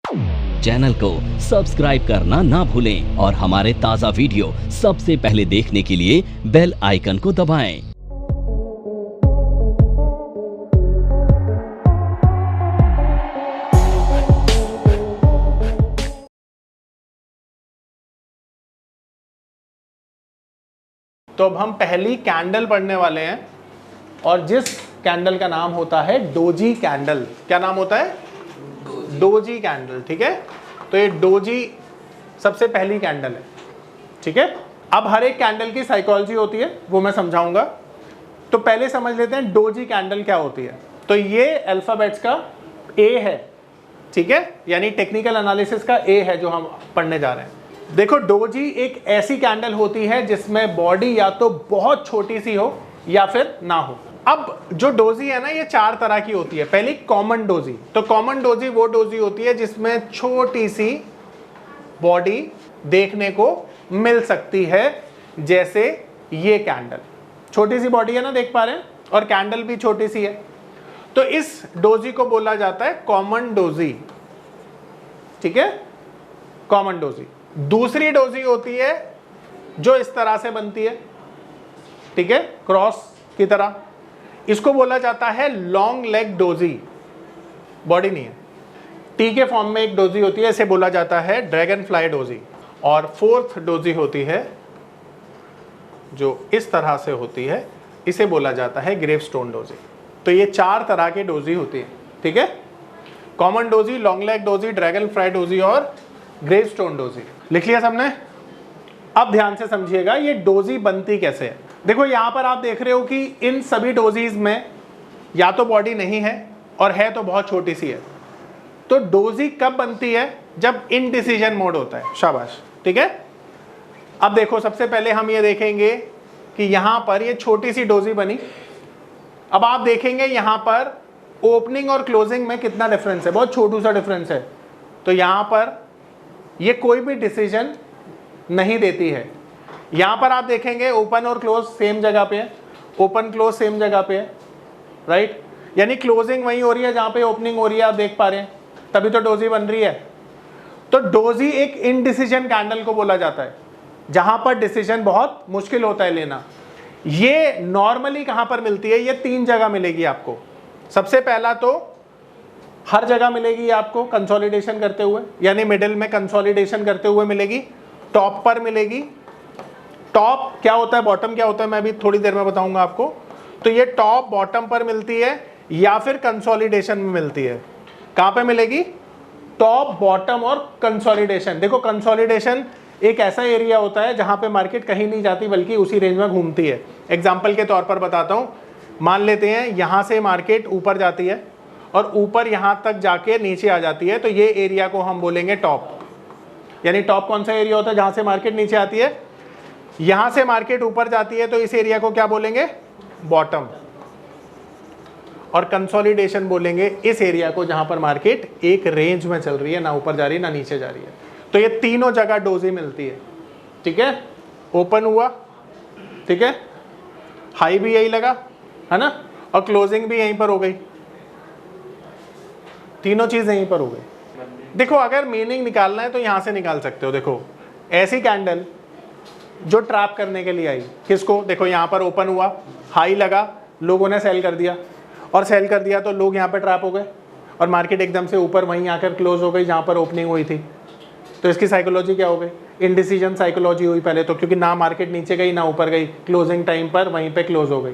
Channel को subscribe करना ना भूलें और हमारे ताज़ा वीडियो सबसे पहले देखने के लिए बेल आइकन को दबाएं। तो अब हम पहली कैंडल पढ़ने वाले हैं और जिस कैंडल का नाम होता है डोजी कैंडल। क्या नाम होता है? Doji candle. ठीक है, तो ये डोजी सबसे पहली कैंडल है। ठीक है, अब हर एक कैंडल की साइकोलॉजी होती है, वो मैं समझाऊंगा। तो पहले समझ लेते हैं डोजी कैंडल क्या होती है। तो ये अल्फाबेट्स का ए है। ठीक है, यानी टेक्निकल एनालिसिस का ए है जो हम पढ़ने जा रहे हैं। देखो, डोजी एक ऐसी कैंडल होती है जिसमें बॉडी या तो बहुत छोटी सी हो या फिर ना हो। अब जो डोजी है ना, ये चार तरह की होती है। पहली कॉमन डोजी। तो कॉमन डोजी वो डोजी होती है जिसमें छोटी सी बॉडी देखने को मिल सकती है, जैसे ये कैंडल। छोटी सी बॉडी है ना, देख पा रहे हैं, और कैंडल भी छोटी सी है। तो इस डोजी को बोला जाता है कॉमन डोजी। ठीक है, कॉमन डोजी। दूसरी डोजी होती है जो इस तरह से बनती है, ठीक है, क्रॉस की तरह। इसको बोला जाता है लॉन्ग लेग डोजी। बॉडी नहीं है, टी के फॉर्म में एक डोजी होती है, इसे बोला जाता है ड्रैगन फ्लाई डोजी। और फोर्थ डोजी होती है जो इस तरह से होती है, इसे बोला जाता है ग्रेवस्टोन डोजी। तो ये चार तरह की डोजी होती है। ठीक है, common doji, long leg doji, dragon fly doji और ग्रेवस्टोन डोजी। लिख लिया सबने? अब ध्यान से समझिएगा ये डोजी बनती कैसे है। देखो, यहां पर आप देख रहे हो कि इन सभी डोजीज में या तो बॉडी नहीं है और है तो बहुत छोटी सी है। तो डोजी कब बनती है? जब इनडिसीजन मोड होता है। शाबाश। ठीक है, अब देखो, सबसे पहले हम ये देखेंगे कि यहां पर ये छोटी सी डोजी बनी। अब आप देखेंगे यहां पर ओपनिंग और क्लोजिंग में कितना डिफरेंस है, बहुत छोटू सा डिफरेंस है। तो यहां पर ये कोई भी डिसीजन नहीं देती है। यहां पर आप देखेंगे ओपन और क्लोज सेम जगह पे है, ओपन क्लोज सेम जगह पे है, राइट। यानी क्लोजिंग वहीं हो रही है जहां पे ओपनिंग हो रही है, आप देख पा रहे हैं, तभी तो डोजी बन रही है। तो डोजी एक इनडिसीजन कैंडल को बोला जाता है, जहां पर डिसीजन बहुत मुश्किल होता है लेना। ये नॉर्मली कहां पर मिलती है? ये तीन जगह मिलेगी आपको। सबसे पहला तो हर जगह मिलेगी आपको कंसोलिडेशन करते हुए, यानी मिडिल में कंसोलिडेशन करते हुए मिलेगी। टॉप पर मिलेगी। टॉप क्या होता है, बॉटम क्या होता है, मैं अभी थोड़ी देर में बताऊंगा आपको। तो ये टॉप बॉटम पर मिलती है या फिर कंसोलिडेशन में मिलती है। कहां पे मिलेगी? टॉप, बॉटम और कंसोलिडेशन। देखो, कंसोलिडेशन एक ऐसा एरिया होता है जहां पे मार्केट कहीं नहीं जाती बल्कि उसी रेंज में घूमती है। एग्जाम्पल के तौर पर बताता हूं, मान लेते हैं यहां से मार्केट ऊपर जाती है और ऊपर यहां तक जाके नीचे आ जाती है, तो ये एरिया को हम बोलेंगे टॉप। यानी टॉप कौन सा एरिया होता है? जहां से मार्केट नीचे आती है। यहां से मार्केट ऊपर जाती है तो इस एरिया को क्या बोलेंगे? बॉटम। और कंसोलिडेशन बोलेंगे इस एरिया को जहां पर मार्केट एक रेंज में चल रही है, ना ऊपर जा रही है ना नीचे जा रही है। तो ये तीनों जगह डोजी मिलती है। ठीक है, ओपन हुआ, ठीक है, हाई भी यही लगा, है ना, और क्लोजिंग भी यहीं पर हो गई। तीनों चीजें यहीं पर हो गई। देखो, अगर मीनिंग निकालना है तो यहां से निकाल सकते हो। देखो, ऐसी कैंडल जो ट्रैप करने के लिए आई, किसको? देखो, यहां पर ओपन हुआ, हाई लगा, लोगों ने सेल कर दिया, और सेल कर दिया तो लोग यहां पर ट्रैप हो गए और मार्केट एकदम से ऊपर वहीं आकर क्लोज हो गई जहां पर ओपनिंग हुई थी। तो इसकी साइकोलॉजी क्या हो गई? इनडिसीजन साइकोलॉजी हुई पहले तो, क्योंकि ना मार्केट नीचे गई ना ऊपर गई, क्लोजिंग टाइम पर वहीं पे क्लोज हो गई।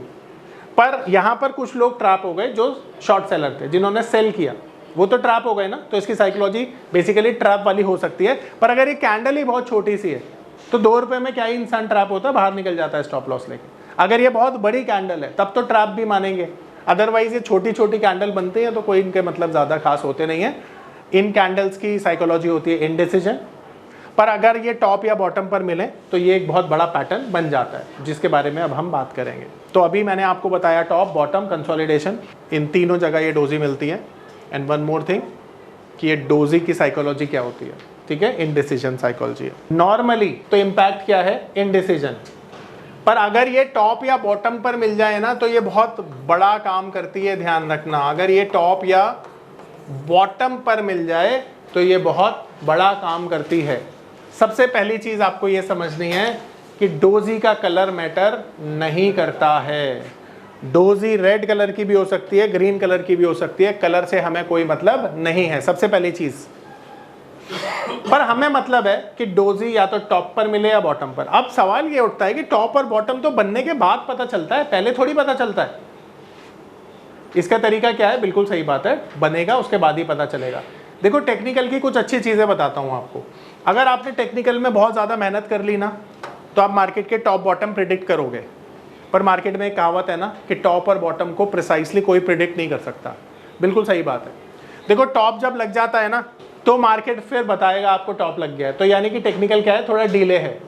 पर यहां पर कुछ लोग ट्रैप हो गए जो शॉर्ट सेलर थे, जिन्होंने सेल किया, वो तो ट्रैप हो गए ना। तो इसकी साइकोलॉजी बेसिकली ट्रैप वाली हो सकती है। पर अगर ये कैंडल ही बहुत छोटी सी है तो 2 रुपए में क्या ही इंसान ट्रैप होता है, बाहर निकल जाता है स्टॉप लॉस लेके। अगर ये बहुत बड़ी कैंडल है तब तो ट्रैप भी मानेंगे, अदरवाइज ये छोटी छोटी कैंडल बनती है तो कोई इनके मतलब ज़्यादा खास होते नहीं है। इन कैंडल्स की साइकोलॉजी होती है इनडिसीजन। पर अगर ये टॉप या बॉटम पर मिले तो ये एक बहुत बड़ा पैटर्न बन जाता है, जिसके बारे में अब हम बात करेंगे। तो अभी मैंने आपको बताया टॉप, बॉटम, कंसोलिडेशन, इन तीनों जगह ये डोजी मिलती है। एंड वन मोर थिंग कि ये डोजी की साइकोलॉजी क्या होती है, ठीक है, इनडिसीजन साइकोलॉजी है। नॉर्मली तो इम्पैक्ट क्या है? इनडिसीजन। पर अगर ये टॉप या बॉटम पर मिल जाए ना तो ये बहुत बड़ा काम करती है, ध्यान रखना। अगर ये टॉप या बॉटम पर मिल जाए तो ये बहुत बड़ा काम करती है। सबसे पहली चीज आपको ये समझनी है कि डोजी का कलर मैटर नहीं करता है। डोजी रेड कलर की भी हो सकती है, ग्रीन कलर की भी हो सकती है, कलर से हमें कोई मतलब नहीं है, सबसे पहली चीज। पर हमें मतलब है कि डोजी या तो टॉप पर मिले या बॉटम पर। अब सवाल ये उठता है कि टॉप और बॉटम तो बनने के बाद पता चलता है, पहले थोड़ी पता चलता है। इसका तरीका क्या है? बिल्कुल सही बात है, बनेगा उसके बाद ही पता चलेगा। देखो टेक्निकल की कुछ अच्छी चीजें बताता हूं आपको। अगर आपने टेक्निकल में बहुत ज्यादा मेहनत कर ली ना, तो आप मार्केट के टॉप बॉटम प्रिडिक्ट करोगे। पर मार्केट में एक कहावत है ना कि टॉप और बॉटम को प्रिसाइसली कोई प्रिडिक्ट नहीं कर सकता। बिल्कुल सही बात है। देखो टॉप जब लग जाता है ना, तो मार्केट फिर बताएगा आपको टॉप लग गया है। तो यानी कि टेक्निकल क्या है, थोड़ा डिले है,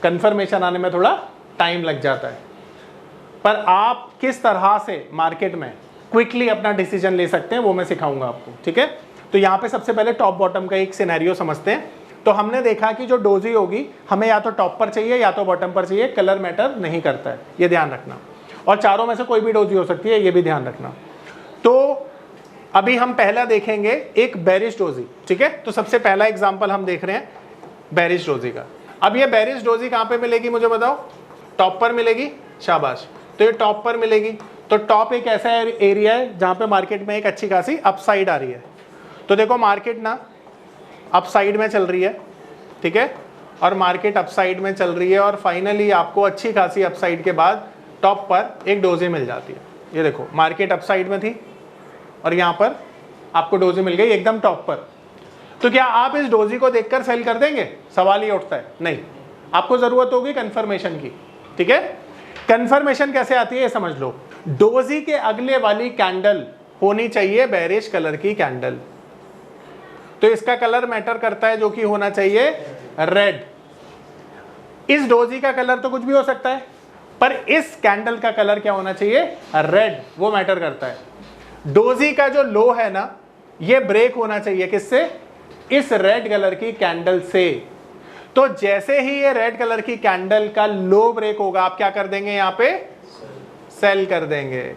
कंफर्मेशन आने में थोड़ा टाइम लग जाता है। पर आप किस तरह से मार्केट में क्विकली अपना डिसीजन ले सकते हैं वो मैं सिखाऊंगा आपको, ठीक है। तो यहाँ पे सबसे पहले टॉप बॉटम का एक सिनेरियो समझते हैं। तो हमने देखा कि जो डोजी होगी हमें या तो टॉप पर चाहिए या तो बॉटम पर चाहिए, कलर मैटर नहीं करता है, ये ध्यान रखना। और चारों में से कोई भी डोजी हो सकती है, ये भी ध्यान रखना। तो अभी हम पहला देखेंगे एक बेरिश डोजी, ठीक है। तो सबसे पहला एग्जांपल हम देख रहे हैं बेरिश डोजी का। अब ये बेरिश डोजी कहाँ पे मिलेगी मुझे बताओ? टॉप पर मिलेगी, शाबाश। तो ये टॉप पर मिलेगी। तो टॉप एक ऐसा एरिया है जहाँ पे मार्केट में एक अच्छी खासी अपसाइड आ रही है। तो देखो मार्केट ना अपसाइड में चल रही है, ठीक है, और मार्केट अपसाइड में चल रही है और फाइनली आपको अच्छी खासी अपसाइड के बाद टॉप पर एक डोजी मिल जाती है। ये देखो मार्केट अपसाइड में थी और यहाँ पर आपको डोजी मिल गई एकदम टॉप पर। तो क्या आप इस डोजी को देखकर सेल कर देंगे? सवाल ये उठता है, नहीं। आपको जरूरत होगी कंफर्मेशन की, ठीक है। कंफर्मेशन कैसे आती है ये समझ लो। डोजी के अगले वाली कैंडल होनी चाहिए बेरिश कलर की कैंडल। तो इसका कलर मैटर करता है, जो कि होना चाहिए रेड। इस डोजी का कलर तो कुछ भी हो सकता है, पर इस कैंडल का कलर क्या होना चाहिए? रेड, वो मैटर करता है। डोजी का जो लो है ना, ये ब्रेक होना चाहिए किससे? इस रेड कलर की कैंडल से। तो जैसे ही ये रेड कलर की कैंडल का लो ब्रेक होगा, आप क्या कर देंगे? यहां पे सेल कर देंगे।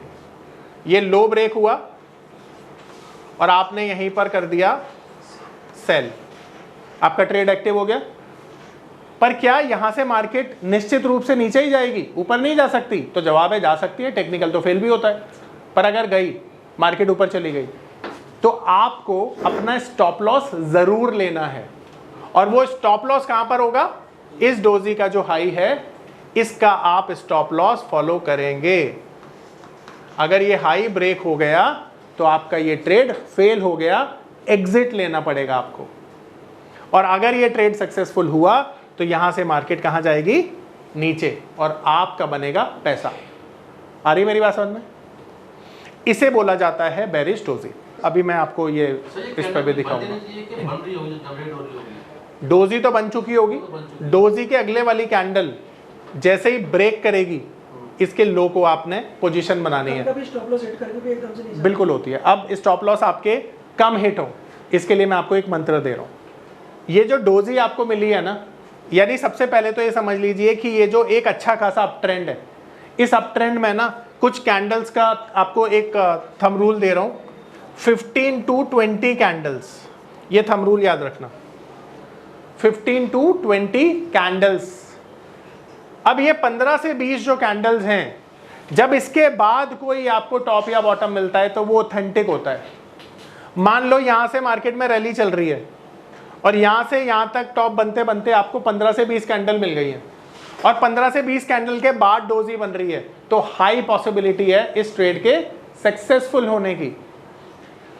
ये लो ब्रेक हुआ और आपने यहीं पर कर दिया सेल, आपका ट्रेड एक्टिव हो गया। पर क्या यहां से मार्केट निश्चित रूप से नीचे ही जाएगी, ऊपर नहीं जा सकती? तो जवाब है जा सकती है, टेक्निकल तो फेल भी होता है। पर अगर गई, मार्केट ऊपर चली गई, तो आपको अपना स्टॉप लॉस जरूर लेना है। और वो स्टॉप लॉस कहां पर होगा? इस डोजी का जो हाई है, इसका आप स्टॉप लॉस फॉलो करेंगे। अगर ये हाई ब्रेक हो गया तो आपका ये ट्रेड फेल हो गया, एग्जिट लेना पड़ेगा आपको। और अगर ये ट्रेड सक्सेसफुल हुआ तो यहां से मार्केट कहां जाएगी? नीचे, और आपका बनेगा पैसा। आ रही मेरी बात समझ में? इसे बोला जाता है बेरिश डोजी। अभी मैं आपको ये इस पर भी दिखाऊंगा। डोजी तो बन चुकी होगी। डोजी के अगले वाली कैंडल जैसे ही ब्रेक करेगी, इसके लो को आपने पोजीशन बनानी है। बिल्कुल होती है। अब स्टॉप लॉस आपके कम हिट हो, इसके लिए मैं आपको एक मंत्र दे रहा हूं। ये जो डोजी आपको मिली है ना, यानी सबसे पहले तो ये समझ लीजिए कि ये जो एक अच्छा खासा अप ट्रेंड है, इस अप ट्रेंड में ना कुछ कैंडल्स का आपको एक थंब रूल दे रहा हूं, 15 to 20 कैंडल्स। ये थंब रूल याद रखना, 15 to 20 कैंडल्स। अब ये 15 से 20 जो कैंडल्स हैं, जब इसके बाद कोई आपको टॉप या बॉटम मिलता है तो वो ऑथेंटिक होता है। मान लो यहां से मार्केट में रैली चल रही है और यहां से यहां तक टॉप बनते बनते आपको 15 से 20 कैंडल मिल गई हैं, और 15 से 20 कैंडल के बाद डोजी बन रही है, तो हाई पॉसिबिलिटी है इस ट्रेड के सक्सेसफुल होने की।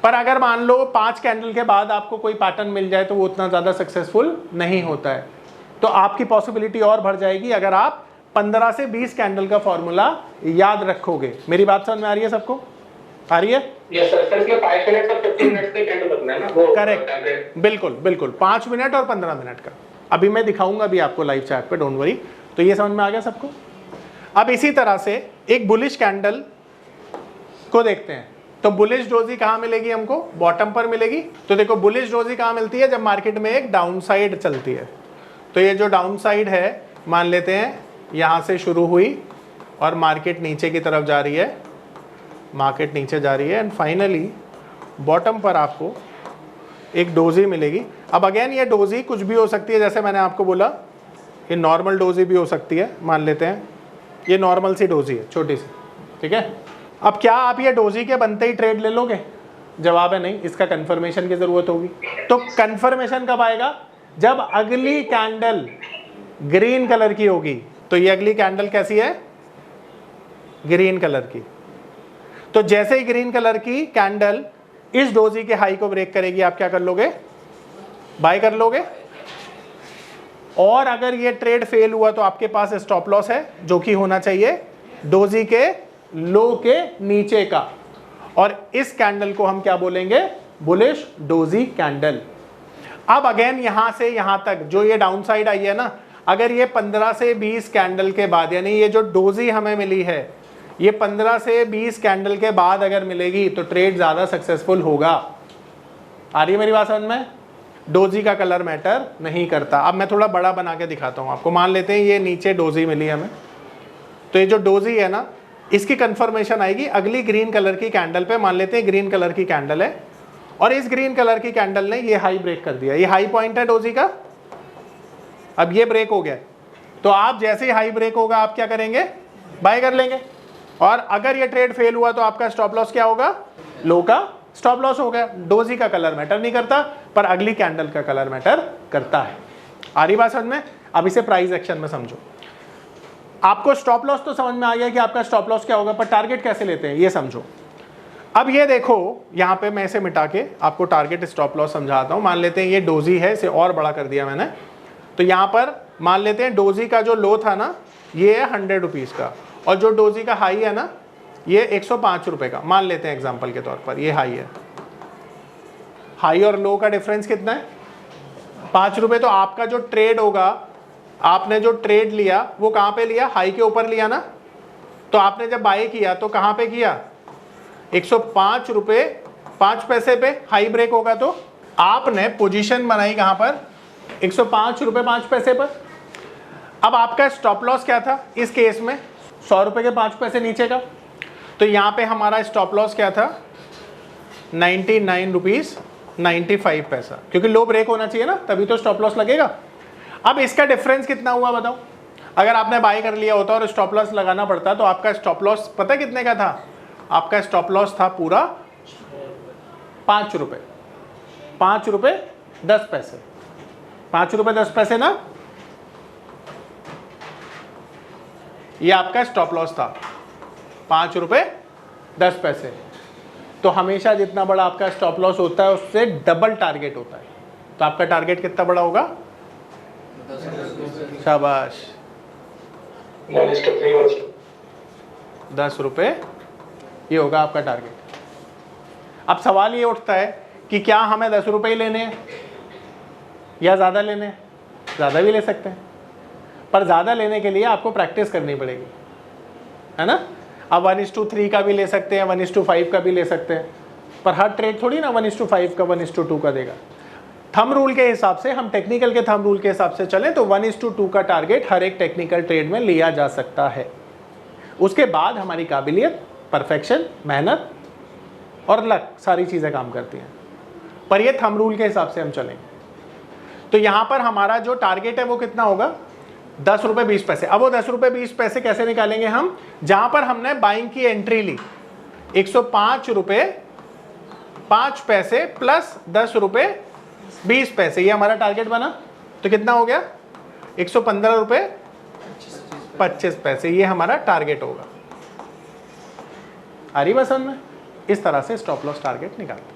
पर अगर मान लो 5 कैंडल के बाद आपको कोई पैटर्न मिल जाए तो वो उतना ज़्यादा सक्सेसफुल नहीं होता है। तो आपकी पॉसिबिलिटी और बढ़ जाएगी अगर आप 15 से 20 कैंडल का फॉर्मूला याद रखोगे। मेरी बात समझ में आ रही है सबको? आ रही है? Yes sir. सर इसमें 5 मिनट और 15 मिनट का कैंडल रखना है ना? वो करेक्ट, बिल्कुल बिल्कुल 5 मिनट और 15 मिनट का। अभी मैं दिखाऊंगा भी आपको लाइव चैट पे, डोंट वरी। तो ये समझ में आ गया सबको? अब इसी तरह से एक बुलिश कैंडल को देखते हैं। तो बुलिश डोजी कहाँ मिलेगी हमको? बॉटम पर मिलेगी। तो देखो बुलिश डोजी कहाँ मिलती है? जब मार्केट में एक डाउन साइड चलती है। तो ये जो डाउन साइड है, मान लेते हैं यहाँ से शुरू हुई और मार्केट नीचे की तरफ जा रही है, मार्केट नीचे जा रही है, एंड फाइनली बॉटम पर आपको एक डोजी मिलेगी। अब अगेन ये डोजी कुछ भी हो सकती है, जैसे मैंने आपको बोला ये नॉर्मल डोजी भी हो सकती है, मान लेते हैं ये नॉर्मल सी डोजी है, छोटी सी, ठीक है। अब क्या आप ये डोजी के बनते ही ट्रेड ले लोगे? जवाब है नहीं, इसका कंफर्मेशन की जरूरत होगी। तो कंफर्मेशन कब आएगा? जब अगली कैंडल ग्रीन कलर की होगी। तो ये अगली कैंडल कैसी है? ग्रीन कलर की। तो जैसे ही ग्रीन कलर की कैंडल इस डोजी के हाई को ब्रेक करेगी, आप क्या कर लोगे? बाय कर लोगे। और अगर ये ट्रेड फेल हुआ तो आपके पास स्टॉप लॉस है, जो कि होना चाहिए डोजी के लो के नीचे का। और इस कैंडल को हम क्या बोलेंगे? Bullish doji candle. अब अगेन यहां से यहां तक जो ये डाउन साइड आई है ना, अगर ये 15 से 20 कैंडल के बाद, यानी ये जो डोजी हमें मिली है ये 15 से 20 कैंडल के बाद अगर मिलेगी तो ट्रेड ज्यादा सक्सेसफुल होगा। आ रही है मेरी बात समझ में? डोजी का कलर मैटर नहीं करता। अब मैं थोड़ा बड़ा बना के दिखाता हूं आपको। मान लेते हैं ये नीचे डोजी मिली हमें, तो ये जो डोजी है ना, इसकी कंफर्मेशन आएगी अगली ग्रीन कलर की कैंडल पे। मान लेते हैं ग्रीन कलर की कैंडल है और इस ग्रीन कलर की कैंडल ने ये हाई ब्रेक कर दिया। ये हाई पॉइंट है डोजी का। अब ये ब्रेक हो गया, तो आप जैसे ही हाई ब्रेक होगा आप क्या करेंगे? बाय कर लेंगे। और अगर ये ट्रेड फेल हुआ तो आपका स्टॉप लॉस क्या होगा? लो का स्टॉप लॉस हो गया। डोजी का कलर मैटर नहीं करता, पर अगली कैंडल का कलर मैटर करता है। आ रही बात समझ में? अब इसे प्राइस एक्शन में समझो। आपको स्टॉप लॉस तो समझ में आ गया कि आपका स्टॉप लॉस क्या होगा, पर टारगेट कैसे लेते हैं ये समझो। अब ये देखो, यहां पे मैं इसे मिटा के आपको टारगेट स्टॉप लॉस समझाता हूं। मान लेते हैं ये डोजी है, इसे और बड़ा कर दिया मैंने। तो यहां पर मान लेते हैं डोजी का जो लो था ना, ये है 100 रुपीज का, और जो डोजी का हाई है ना, ये 105 रुपए का। मान लेते हैं एग्जांपल के तौर पर ये हाई है। हाई और लो का डिफरेंस कितना है? 5 रुपए। तो आपका जो ट्रेड होगा, आपने जो ट्रेड लिया वो कहां पे लिया? हाई के ऊपर लिया ना। तो आपने जब बाय किया तो कहां पे किया? 105 रुपए 5 पैसे पे हाई ब्रेक होगा, तो आपने पोजीशन बनाई कहां पर? 105 रुपए 5 पैसे पर। अब आपका स्टॉप लॉस क्या था इस केस में? 100 रुपए के 5 पैसे नीचे का। तो यहां पे हमारा स्टॉप लॉस क्या था? 99 रुपीज 95 पैसा, क्योंकि लो ब्रेक होना चाहिए ना, तभी तो स्टॉप लॉस लगेगा। अब इसका डिफरेंस कितना हुआ बताओ? अगर आपने बाय कर लिया होता और स्टॉप लॉस लगाना पड़ता तो आपका स्टॉप लॉस पता है कितने का था? आपका स्टॉप लॉस था पूरा 5 रुपए। 5 रुपए 10 पैसे। 5 रुपए 10 पैसे ना, ये आपका स्टॉप लॉस था 5 रुपए 10 पैसे। तो हमेशा जितना बड़ा आपका स्टॉप लॉस होता है उससे डबल टारगेट होता है। तो आपका टारगेट कितना बड़ा होगा? शाबाश, 10 रुपए ये होगा आपका टारगेट। अब सवाल ये उठता है कि क्या हमें 10 रुपए ही लेने हैं या ज़्यादा लेने हैं? ज़्यादा भी ले सकते हैं, पर ज़्यादा लेने के लिए आपको प्रैक्टिस करनी पड़ेगी, है ना। अब 1:3 का भी ले सकते हैं, 1:5 का भी ले सकते हैं, पर हर ट्रेड थोड़ी ना 1:5 का 1:2 का देगा। थंब रूल के हिसाब से, हम टेक्निकल के थंब रूल के हिसाब से चलें तो 1:2 का टारगेट हर एक टेक्निकल ट्रेड में लिया जा सकता है। उसके बाद हमारी काबिलियत, परफेक्शन, मेहनत और लक सारी चीज़ें काम करती हैं, पर ये थंब रूल के हिसाब से हम चलेंगे। तो यहाँ पर हमारा जो टारगेट है वो कितना होगा? 10 रुपये 20 पैसे। अब वो 10 रुपये 20 पैसे कैसे निकालेंगे हम? जहाँ पर हमने बाइंग की एंट्री ली 105 रुपये 5 पैसे प्लस 10 रुपये 20 पैसे, ये हमारा टारगेट बना। तो कितना हो गया? 115 रुपये 25 पैसे, ये हमारा टारगेट होगा। आ रही बात समझ में? इस तरह से स्टॉप लॉस टारगेट निकालते हैं।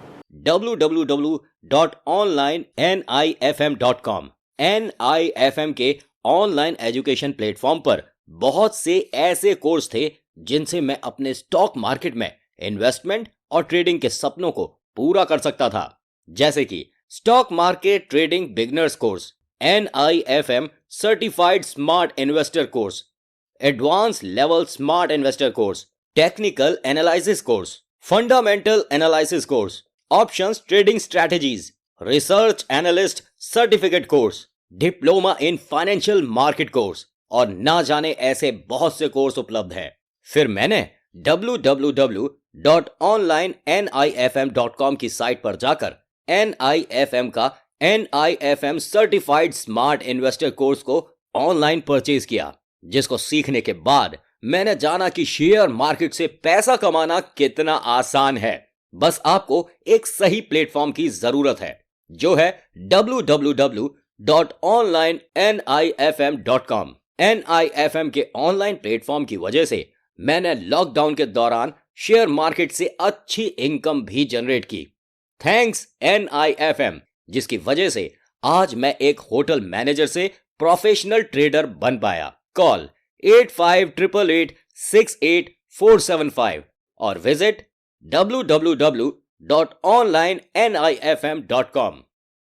www.onlinenifm.com NIFM के ऑनलाइन एजुकेशन प्लेटफॉर्म पर बहुत से ऐसे कोर्स थे जिनसे मैं अपने स्टॉक मार्केट में इन्वेस्टमेंट और ट्रेडिंग के सपनों को पूरा कर सकता था, जैसे कि stock market trading beginners course, NIFM certified smart investor course, advance level smart investor course, technical analysis course, fundamental analysis course, options trading strategies, research analyst certificate course, diploma in financial market course और ना जाने ऐसे बहुत से course उपलब्ध हैं। फिर मैंने www.onlinenifm.com की साइट पर जाकर NIFM का NIFM certified smart investor course को ऑनलाइन परचेज किया, जिसको सीखने के बाद मैंने जाना कि शेयर मार्केट से पैसा कमाना कितना आसान है। बस आपको एक सही प्लेटफॉर्म की जरूरत है, जो है www.onlinenifm.com। NIFM के ऑनलाइन प्लेटफॉर्म की वजह से मैंने लॉकडाउन के दौरान शेयर मार्केट से अच्छी इनकम भी जनरेट की। थैंक्स NIFM, जिसकी वजह से आज मैं एक होटल मैनेजर से प्रोफेशनल ट्रेडर बन पाया। कॉल 8588868475 और विजिट www.onlinenifm.com।